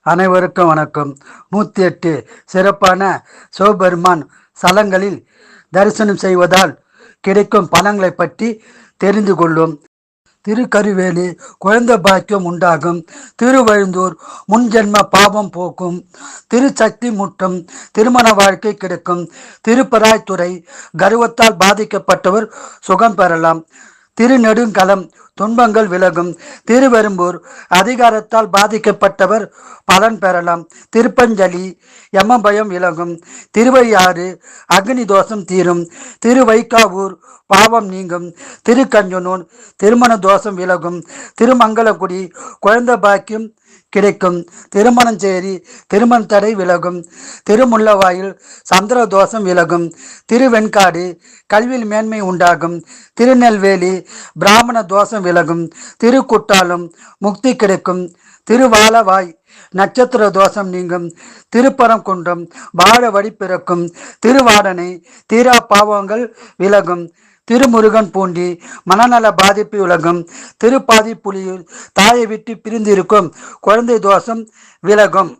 அனைவருக்கும் வணக்கம். 108 சிறப்பான சிவபெருமான் ஸ்தலங்களில் தரிசனம் செய்வதால் கிடைக்கும் பலன்களை பற்றி தெரிந்து கொள்ளும். திருக்கருவேலி குழந்தை பாக்கியம் உண்டாகும். திருவழுந்தூர் முன்ஜென்ம பாவம் போக்கும். திருச்சக்தி முட்டம் திருமண வாழ்க்கை கிடைக்கும். திருப்பராய்த்துறை கர்வத்தால் பாதிக்கப்பட்டவர் சுகம் பெறலாம். திருநெடுங்கலம் துன்பங்கள் விலகும். திருவெரும்பூர் அதிகாரத்தால் பாதிக்கப்பட்டவர் பலன் பெறலாம். திருப்பஞ்சலி யமபயம் விலகும். திருவையாறு அக்னி தோஷம் தீரும். திருவைக்காவூர் பாவம் நீங்கும். திருக்கஞ்சனூர் திருமண தோஷம் விலகும். திருமங்கலக்குடி குழந்தை பாக்கியம் கிடைக்கும். திருமணஞ்சேரி திருமண தடை விலகும். திருமுல்லவாயில் சந்திர தோஷம் விலகும். திருவெண்காடு கல்வியில் மேன்மை உண்டாகும். திருநெல்வேலி பிராமண தோஷம் விலகும். திருக்குட்டாலம் முக்தி கிடைக்கும். திருவாலவாய் நட்சத்திர தோஷம் நீங்கும். திருப்பரங்குன்றம் வாழ வழி பிறக்கும். திருவாடனை தீரா பாவங்கள் விலகும். திருமுருகன் பூண்டி மனநல பாதிப்பு விலகும். திருப்பாதி புலியில் தாயை விட்டு பிரிந்திருக்கும் குழந்தை தோஷம் விலகும்.